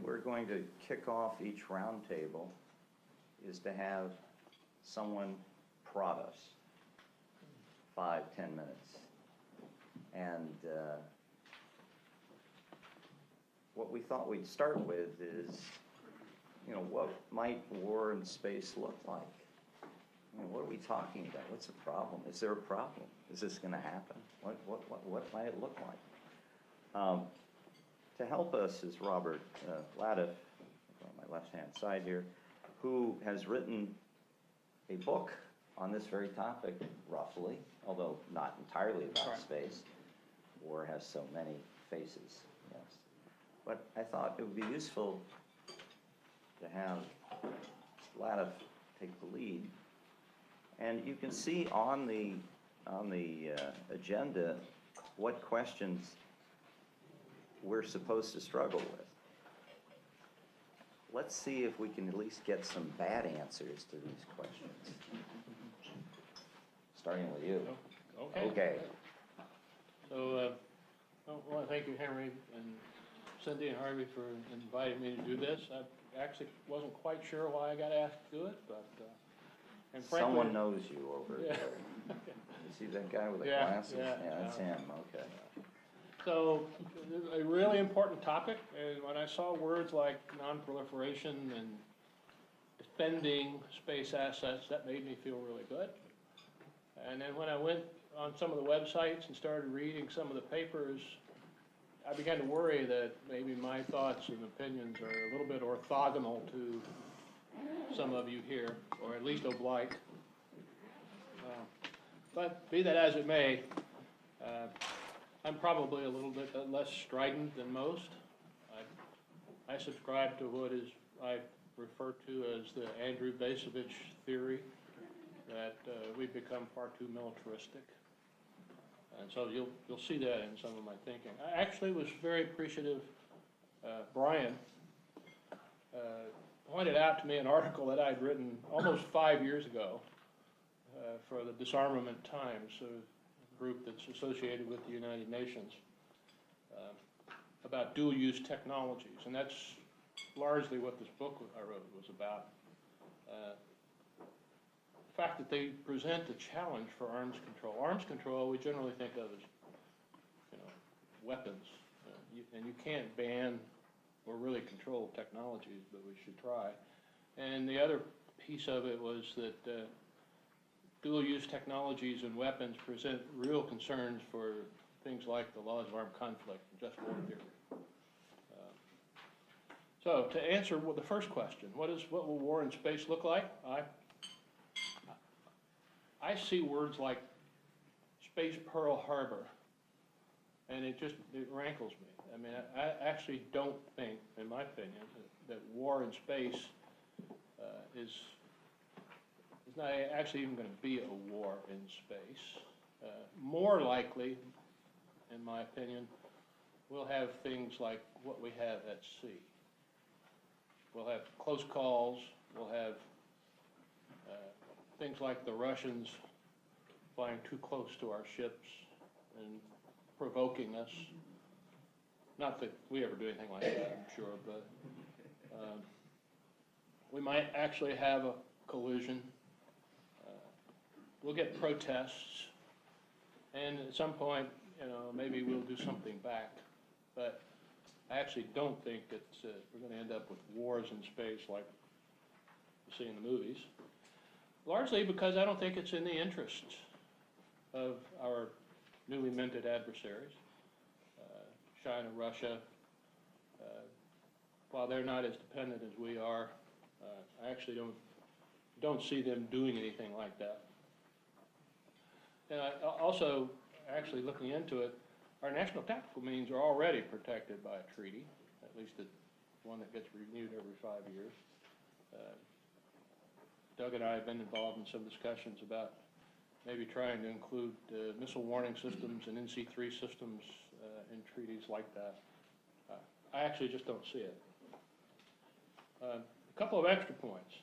we're going to kick off each roundtable is to have someone prod us 5, 10 minutes. And what we thought we'd start with is, what might war in space look like? What are we talking about? What's the problem? Is there a problem? Is this going to happen? What might it look like? To help us is Robert Latiff, on my left-hand side here, who has written a book on this very topic, roughly, although not entirely about space. War has so many faces, yes. But I thought it would be useful to have Latiff take the lead. And you can see on the agenda what questions we're supposed to struggle with. Let's see if we can at least get some bad answers to these questions. Starting with you. Okay. So I want to thank you, Henry, and Cindy and Harvey for inviting me to do this. I actually wasn't quite sure why I got asked to do it, but and frankly, someone knows you over there. You see that guy with the glasses? Yeah, that's him. Okay. So, a really important topic, and when I saw words like non-proliferation and defending space assets, that made me feel really good. And then when I went on some of the websites and started reading some of the papers, I began to worry that maybe my thoughts and opinions are a little bit orthogonal to some of you here, or at least oblique. But be that as it may, I'm probably a little bit less strident than most. I subscribe to what I refer to as the Andrew Bacevich theory, that we've become far too militaristic. And so you'll see that in some of my thinking. I actually was very appreciative. Brian pointed out to me an article that I'd written almost 5 years ago for the Disarmament Times, a group that's associated with the United Nations, about dual-use technologies. And that's largely what this book I wrote was about. The fact that they present a challenge for arms control. Arms control we generally think of as weapons, and you can't ban or really control technologies, but we should try. And the other piece of it was that dual-use technologies and weapons present real concerns for things like the laws of armed conflict and just war theory. So to answer the first question, what will war in space look like? I see words like Space Pearl Harbor, and it rankles me. I mean, I actually don't think, in my opinion, that war in space is not actually even going to be a war in space. More likely, in my opinion, we'll have things like what we have at sea. We'll have close calls. We'll have things like the Russians flying too close to our ships and provoking us. Not that we ever do anything like that, I'm sure, but we might actually have a collision. We'll get protests, and at some point, maybe we'll do something back. But I actually don't think that we're going to end up with wars in space like you see in the movies. Largely because I don't think it's in the interest of our newly minted adversaries, China, Russia. While they're not as dependent as we are, I actually don't see them doing anything like that. And also, actually looking into it, our national tactical means are already protected by a treaty, at least one that gets renewed every 5 years. Doug and I have been involved in some discussions about maybe trying to include missile warning systems and NC-3 systems in treaties like that. I actually just don't see it. A couple of extra points.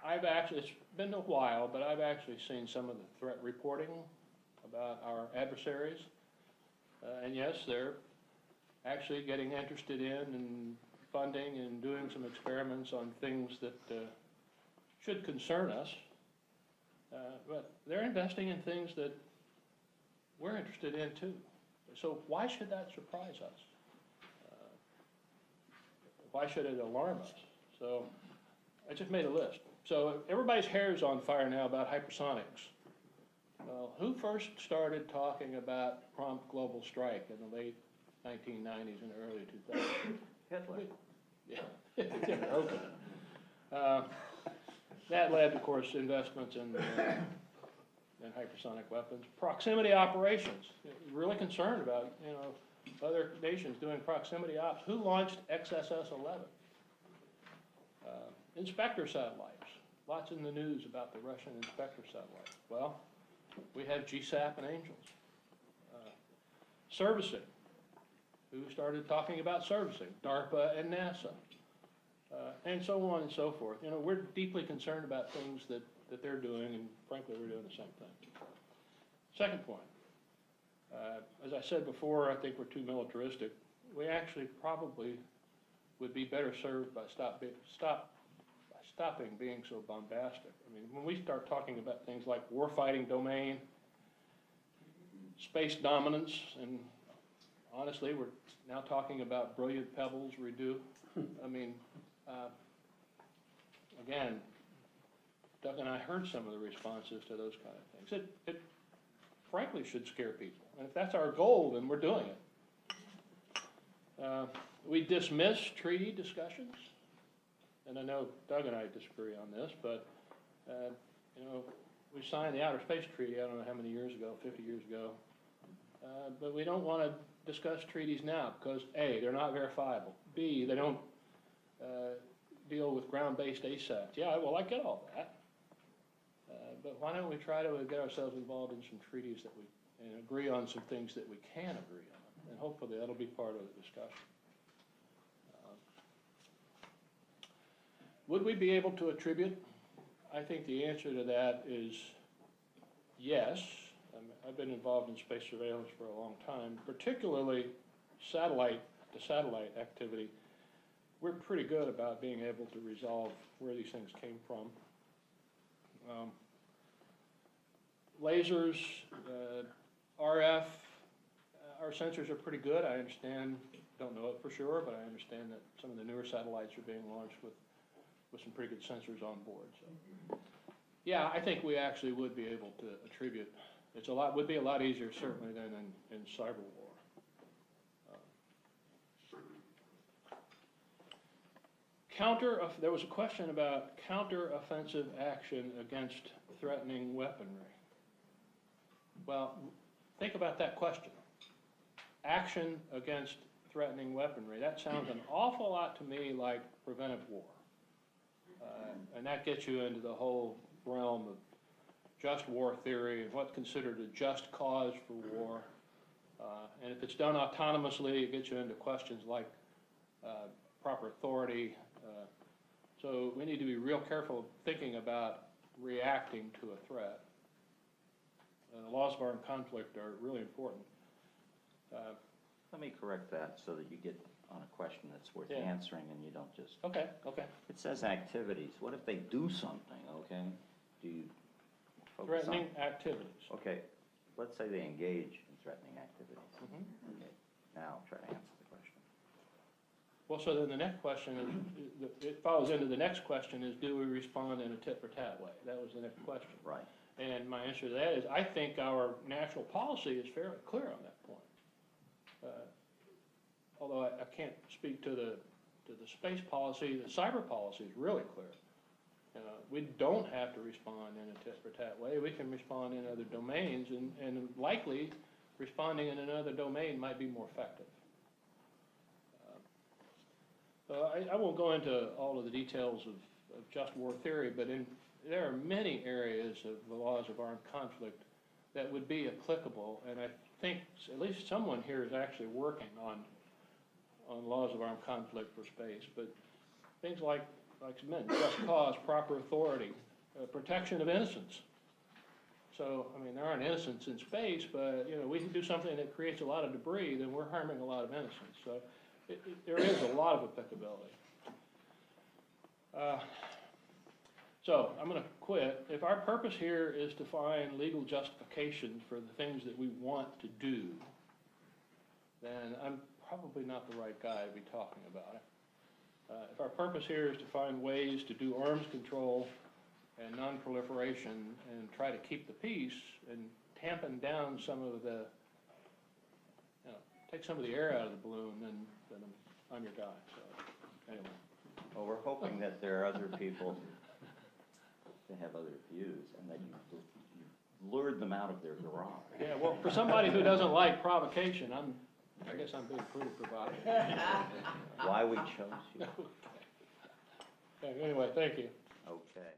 It's been a while, but I've actually seen some of the threat reporting about our adversaries. And yes, they're actually getting interested in and funding and doing some experiments on things that should concern us. But they're investing in things that we're interested in too. So why should that surprise us? Why should it alarm us? So I just made a list. So everybody's hair is on fire now about hypersonics. Well, who first started talking about prompt global strike in the late 1990s and early 2000s? Hitler. Yeah, okay. That led, of course, investments in hypersonic weapons. Proximity operations. Really concerned about, other nations doing proximity ops. Who launched XSS-11? Inspector satellites. Lots in the news about the Russian inspector satellites. Well, we have GSAP and Angels. Servicing. Who started talking about servicing? DARPA and NASA. And so on and so forth. We're deeply concerned about things that they're doing, and frankly, we're doing the same thing. Second point. As I said before, I think we're too militaristic. We actually probably would be better served by stopping being so bombastic. I mean, when we start talking about things like warfighting domain, space dominance, and honestly, we're now talking about brilliant pebbles, redo. I mean, again, Doug and I heard some of the responses to those kind of things. It frankly should scare people. And if that's our goal, then we're doing it. We dismiss treaty discussions. And I know Doug and I disagree on this, but, we signed the Outer Space Treaty, I don't know how many years ago, 50 years ago. But we don't want to discuss treaties now because A, they're not verifiable. B, they don't deal with ground-based ASATs. Yeah, well, I get all that. But why don't we try to get ourselves involved in some treaties that and agree on some things that we can agree on, and hopefully that'll be part of the discussion. Would we be able to attribute? I think the answer to that is yes. I've been involved in space surveillance for a long time, particularly satellite-to-satellite activity. We're pretty good about being able to resolve where these things came from. Lasers, RF, our sensors are pretty good. I understand, don't know it for sure, but I understand that some of the newer satellites are being launched with some pretty good sensors on board. So, yeah, I think we actually would be able to attribute. Would be a lot easier certainly than in cyber war. There was a question about counter-offensive action against threatening weaponry. Well, think about that question. Action against threatening weaponry. That sounds an awful lot to me like preventive war. And that gets you into the whole realm of just war theory and what's considered a just cause for war. And if it's done autonomously, it gets you into questions like proper authority. So we need to be real careful thinking about reacting to a threat. And the laws of armed conflict are really important. Let me correct that so that you get on a question that's worth answering and you don't just... Okay. It says activities. What if they do something, okay? Do you focus Threatening activities. Okay, let's say they engage in threatening activities. Mm-hmm. Okay, now try to answer the question. Well, so then the next question is, it follows into the next question is, do we respond in a tit-for-tat way? That was the next question. Right. And my answer to that is, I think our national policy is fairly clear on that point. Although I can't speak to the space policy, the cyber policy is really clear. We don't have to respond in a tit-for-tat way. We can respond in other domains, and likely responding in another domain might be more effective. So I won't go into all of the details of just war theory, but there are many areas of the laws of armed conflict that would be applicable, and I think at least someone here is actually working on laws of armed conflict for space, but things like I mentioned, just cause, proper authority, protection of innocence, So, I mean, there aren't innocents in space, but, you know, we can do something that creates a lot of debris, then we're harming a lot of innocents. So there is a lot of applicability. So I'm going to quit. If our purpose here is to find legal justification for the things that we want to do, then I'm probably not the right guy to be talking about it. If our purpose here is to find ways to do arms control and non-proliferation and try to keep the peace and tamping down some of the, you know, take some of the air out of the balloon, then I'm your guy. So anyway. Well, we're hoping that there are other people that have other views and that you lured them out of their garage. Yeah, well, for somebody who doesn't like provocation, I guess I'm being pretty provocative. Why we chose you. Okay. Anyway, thank you. Okay.